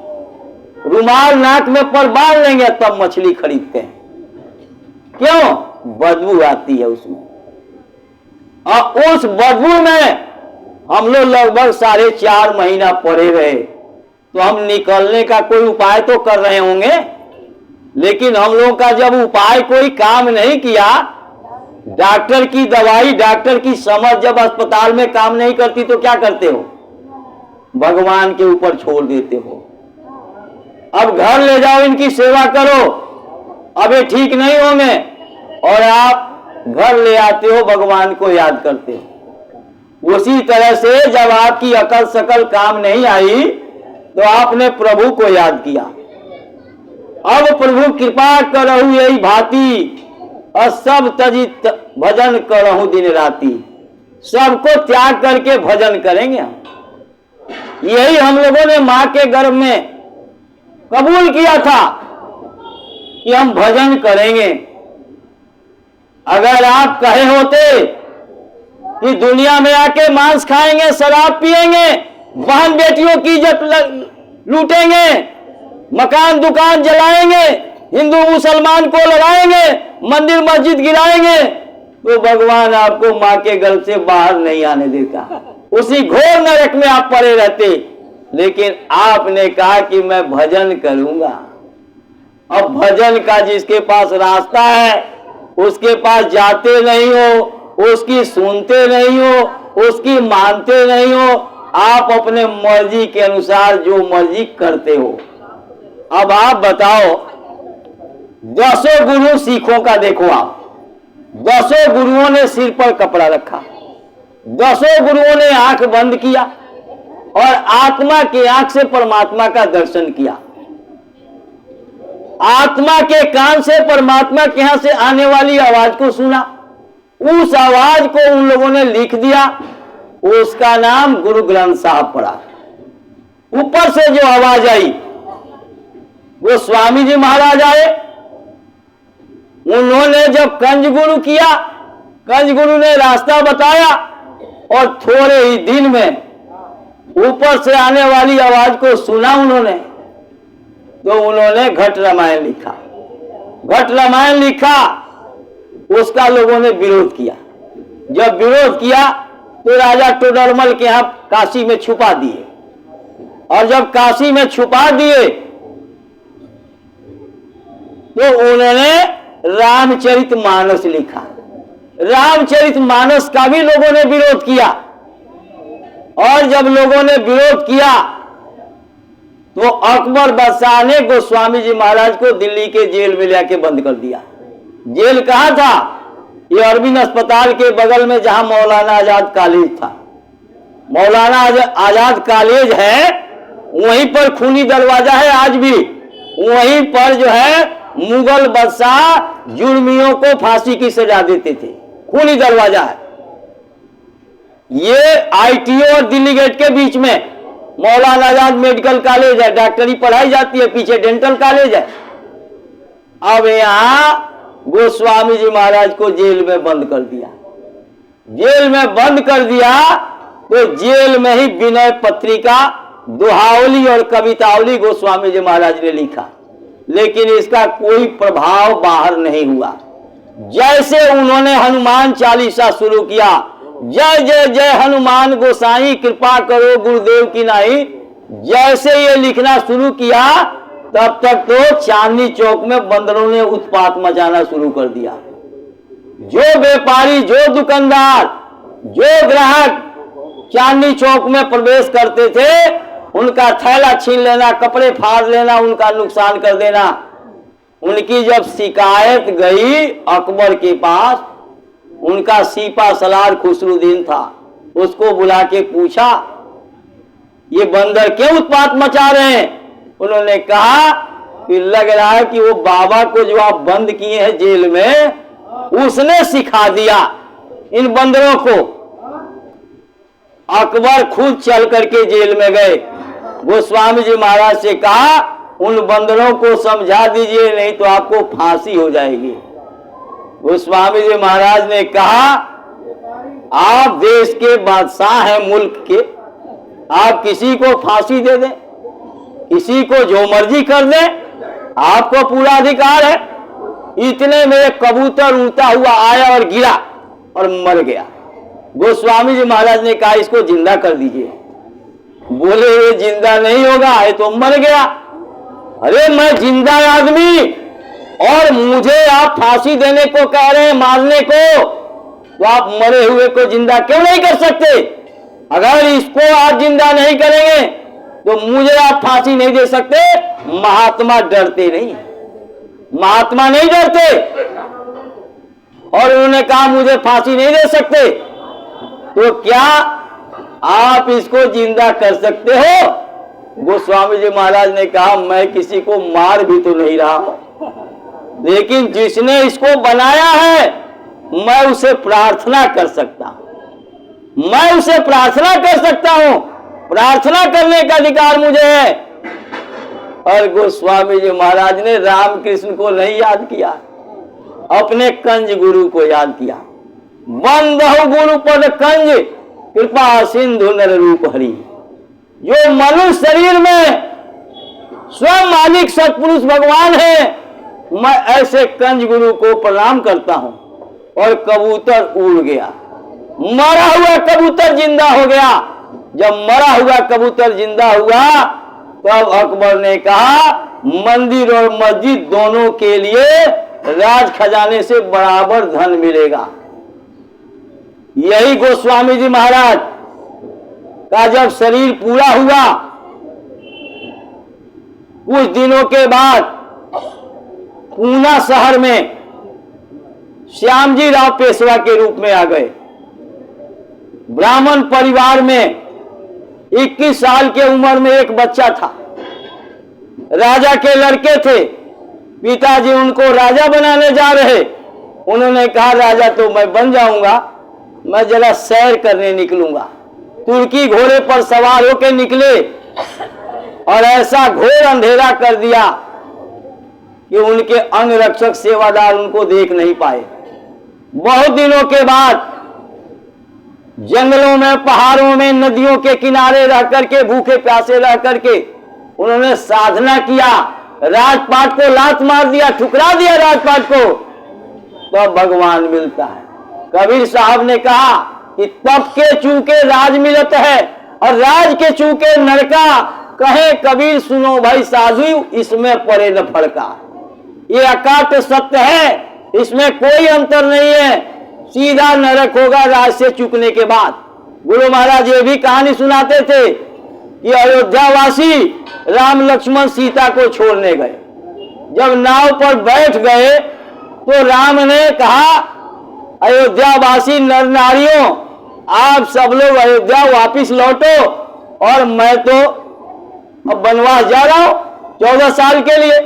Speaker 1: रुमाल नाक में पर बांध लेंगे तब मछली खरीदते हैं। क्यों? बदबू आती है उसमें, और उस बदबू में हम लोग लगभग 4.5 महीना पड़े रहे। तो हम निकलने का कोई उपाय तो कर रहे होंगे, लेकिन हम लोग का जब उपाय कोई काम नहीं किया, डॉक्टर की दवाई, डॉक्टर की समझ जब अस्पताल में काम नहीं करती तो क्या करते हो? भगवान के ऊपर छोड़ देते हो। अब घर ले जाओ, इनकी सेवा करो, अब ये ठीक नहीं होंगे, और आप घर ले आते हो, भगवान को याद करते हो। उसी तरह से जब आपकी अकल सकल काम नहीं आई तो आपने प्रभु को याद किया। अब प्रभु कृपा करहु यही भांति, और सब तजी भजन करहु दिन राती। सबको त्याग करके भजन करेंगे हम। यही हम लोगों ने मां के गर्भ में कबूल किया था कि हम भजन करेंगे। अगर आप कहे होते कि दुनिया में आके मांस खाएंगे, शराब पिएंगे, बहन बेटियों की इज्जत लूटेंगे, मकान दुकान जलाएंगे, हिंदू मुसलमान को लड़ाएंगे, मंदिर मस्जिद गिराएंगे, तो भगवान आपको मां के गर्भ से बाहर नहीं आने देता, उसी घोर नरक में आप पड़े रहते। लेकिन आपने कहा कि मैं भजन करूंगा। अब भजन का जिसके पास रास्ता है उसके पास जाते नहीं हो, उसकी सुनते नहीं हो, उसकी मानते नहीं हो, आप अपने मर्जी के अनुसार जो मर्जी करते हो। अब आप बताओ, 10 गुरु सिखों का देखो आप, 10 गुरुओं ने सिर पर कपड़ा रखा, 10 गुरुओं ने आंख बंद किया और आत्मा की आंख से परमात्मा का दर्शन किया। आत्मा के कान से परमात्मा के यहां से आने वाली आवाज को सुना, उस आवाज को उन लोगों ने लिख दिया उसका नाम गुरु ग्रंथ साहब पड़ा। ऊपर से जो आवाज आई वो स्वामी जी महाराज आए। उन्होंने जब कंज गुरु किया, कंज गुरु ने रास्ता बताया और थोड़े ही दिन में ऊपर से आने वाली आवाज को सुना उन्होंने, तो उन्होंने घट रामायण लिखा। घट रामायण लिखा, उसका लोगों ने विरोध किया। जब विरोध किया तो राजा टोडरमल के यहां काशी में छुपा दिए, और जब काशी में छुपा दिए तो उन्होंने रामचरितमानस लिखा। रामचरितमानस का भी लोगों ने विरोध किया, और जब लोगों ने विरोध किया तो अकबर बादशाह ने गोस्वामी जी महाराज को दिल्ली के जेल में लेके बंद कर दिया। जेल कहाँ था? ये अरविंद अस्पताल के बगल में जहां मौलाना आजाद कॉलेज था। मौलाना आजाद कॉलेज है, वहीं पर खूनी दरवाजा है आज भी। वहीं पर जो है मुगल बादशाह जुर्मियों को फांसी की सजा देते थे। खूनी दरवाजा है ये। आईटीओ और दिल्ली गेट के बीच में मौलाना आजाद मेडिकल कॉलेज है, डॉक्टरी पढ़ाई जाती है, पीछे डेंटल कॉलेज है। अब यहां गोस्वामी जी महाराज को जेल में बंद कर दिया। जेल में बंद कर दिया तो जेल में ही विनय पत्रिका, दोहावली और कवितावली गोस्वामी जी महाराज ने लिखा, लेकिन इसका कोई प्रभाव बाहर नहीं हुआ। जैसे उन्होंने हनुमान चालीसा शुरू किया, जय जय जय हनुमान गोसाई कृपा करो गुरुदेव की नाही, जैसे ये लिखना शुरू किया तब तक तो चांदनी चौक में बंदरों ने उत्पात मचाना शुरू कर दिया। जो व्यापारी, जो दुकानदार, जो ग्राहक चांदनी चौक में प्रवेश करते थे, उनका थैला छीन लेना, कपड़े फाड़ लेना, उनका नुकसान कर देना। उनकी जब शिकायत गई अकबर के पास, उनका सीपा सलार खुसरुद्दीन था, उसको बुला के पूछा ये बंदर क्यों उत्पात मचा रहे हैं? उन्होंने कहा कि लग रहा है कि वो बाबा को जो आप बंद किए हैं जेल में, उसने सिखा दिया इन बंदरों को। अकबर खुद चल करके जेल में गए, गोस्वामी जी महाराज से कहा उन बंदरों को समझा दीजिए, नहीं तो आपको फांसी हो जाएगी। गोस्वामी जी महाराज ने कहा आप देश के बादशाह हैं मुल्क के, आप किसी को फांसी दे दें, किसी को जो मर्जी कर दें, आपको पूरा अधिकार है। इतने में एक कबूतर उड़ता हुआ आया और गिरा और मर गया। गोस्वामी जी महाराज ने कहा इसको जिंदा कर दीजिए। बोले ये जिंदा नहीं होगा, ये तो मर गया। अरे मैं जिंदा आदमी और मुझे आप फांसी देने को कह रहे हैं, मारने को, तो आप मरे हुए को जिंदा क्यों नहीं कर सकते? अगर इसको आप जिंदा नहीं करेंगे तो मुझे आप फांसी नहीं दे सकते। महात्मा डरते नहीं, महात्मा नहीं डरते। और उन्होंने कहा मुझे फांसी नहीं दे सकते, तो क्या आप इसको जिंदा कर सकते हो? गोस्वामी जी महाराज ने कहा मैं किसी को मार भी तो नहीं रहा हूं, लेकिन जिसने इसको बनाया है मैं उसे प्रार्थना कर सकता हूं, मैं उसे प्रार्थना कर सकता हूं, प्रार्थना करने का अधिकार मुझे है। और गोस्वामी जी महाराज ने रामकृष्ण को नहीं याद किया, अपने कंज गुरु को याद किया। बंदहु गुरु पद कंज कृपा सिंधु नर रूप हरि। जो मनुष्य शरीर में स्वयं मालिक सतपुरुष भगवान है, मैं ऐसे कंज गुरु को प्रणाम करता हूं। और कबूतर उड़ गया, मरा हुआ कबूतर जिंदा हो गया। जब मरा हुआ कबूतर जिंदा हुआ तब अकबर ने कहा मंदिर और मस्जिद दोनों के लिए राज खजाने से बराबर धन मिलेगा। यही गोस्वामी जी महाराज का जब शरीर पूरा हुआ, कुछ दिनों के बाद पूना शहर में श्यामजी राव पेशवा के रूप में आ गए। ब्राह्मण परिवार में 21 साल के उम्र में एक बच्चा था, राजा के लड़के थे। पिताजी उनको राजा बनाने जा रहे। उन्होंने कहा राजा तो मैं बन जाऊंगा, मैं जरा सैर करने निकलूंगा। तुर्की घोड़े पर सवार होकर निकले और ऐसा घोर अंधेरा कर दिया कि उनके अंगरक्षक सेवादार उनको देख नहीं पाए। बहुत दिनों के बाद जंगलों में, पहाड़ों में, नदियों के किनारे रह करके, भूखे प्यासे रह करके उन्होंने साधना किया, राजपाट को लात मार दिया, ठुकरा दिया राजपाट को, तो भगवान मिलता है। कबीर साहब ने कहा कि तप के चूके राज मिलत है और राज के चूके नरका, कहे कबीर सुनो भाई साधु, इसमें परे न फड़का। ये अकाट सत्य है, इसमें कोई अंतर नहीं है, सीधा नरक होगा राज से चूकने के बाद। गुरु महाराज ये भी कहानी सुनाते थे कि अयोध्यावासी राम लक्ष्मण सीता को छोड़ने गए। जब नाव पर बैठ गए तो राम ने कहा, अयोध्यावासी नर नारियों, आप सब लोग अयोध्या वापिस लौटो और मैं तो अब वनवास जा रहा हूं 14 साल के लिए।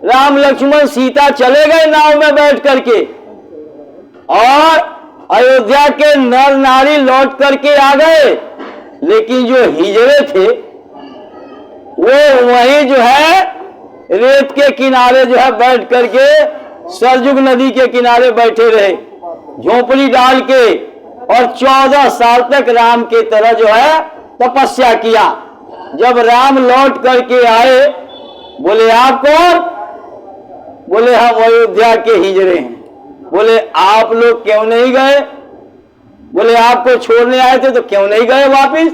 Speaker 1: राम लक्ष्मण सीता चले गए नाव में बैठ करके और अयोध्या के नर नारी लौट करके आ गए, लेकिन जो हिजड़े थे वो वहीं जो है रेत के किनारे जो है बैठ करके सरजुग नदी के किनारे बैठे रहे, झोपड़ी डाल के, और 14 साल तक राम के तरह जो है तपस्या किया। जब राम लौट करके आए, बोले आप कौन? बोले हम अयोध्या के हिजड़े हैं। बोले आप लोग क्यों नहीं गए? बोले आपको छोड़ने आए थे तो क्यों नहीं गए वापिस?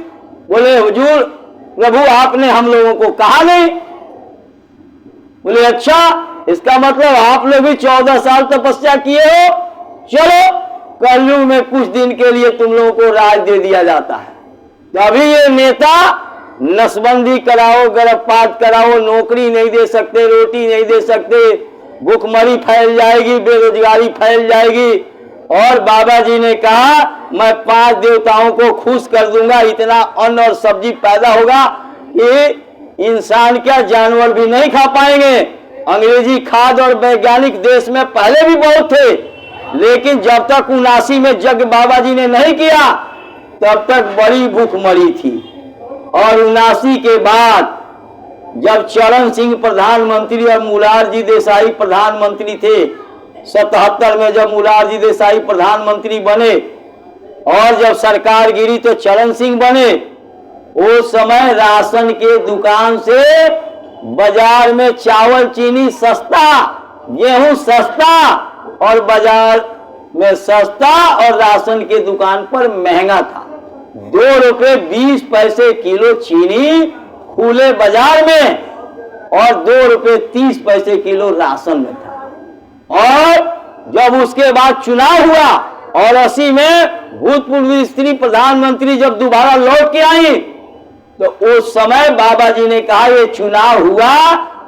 Speaker 1: बोले हुजूर प्रभु आपने हम लोगों को कहा नहीं। बोले अच्छा, इसका मतलब आप लोग भी 14 साल तपस्या किए हो, चलो कलयुग में कुछ दिन के लिए तुम लोगों को राज दे दिया जाता है। तो अभी ये नेता नसबंदी कराओ, गर्भपात कराओ, नौकरी नहीं दे सकते, रोटी नहीं दे सकते, भूखमरी फैल जाएगी, बेरोजगारी फैल जाएगी। और बाबा जी ने कहा मैं 5 देवताओं को खुश कर दूंगा, इतना अन्न और सब्जी पैदा होगा कि इंसान क्या जानवर भी नहीं खा पाएंगे। अंग्रेजी खाद और वैज्ञानिक देश में पहले भी बहुत थे, लेकिन जब तक 79 में यज्ञ बाबा जी ने नहीं किया तब तक बड़ी भूखमरी थी। और 79 के बाद जब चरण सिंह प्रधानमंत्री और मुरारजी देसाई प्रधानमंत्री थे, 77 में जब मुरारजी देसाई प्रधानमंत्री बने और जब सरकार गिरी तो चरण सिंह बने, उस समय राशन के दुकान से बाजार में चावल चीनी सस्ता, गेहूं सस्ता, और बाजार में सस्ता और राशन के दुकान पर महंगा था। 2 रुपए 20 पैसे किलो चीनी खुले बाजार में और 2 रुपए 30 पैसे किलो राशन में था। और जब उसके बाद चुनाव हुआ और 80 में भूतपूर्व स्त्री प्रधानमंत्री जब दोबारा लौट के आई तो उस समय बाबा जी ने कहा ये चुनाव हुआ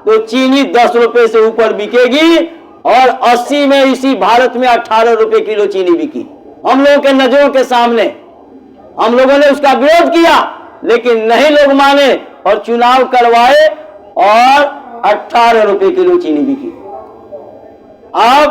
Speaker 1: तो चीनी 10 रुपए से ऊपर बिकेगी, और 80 में इसी भारत में 18 रुपए किलो चीनी बिकी। हम लोगों के नजरों के सामने हम लोगों ने उसका विरोध किया, लेकिन नहीं लोग माने और चुनाव करवाए और 18 रुपए किलो चीनी बिकी। अब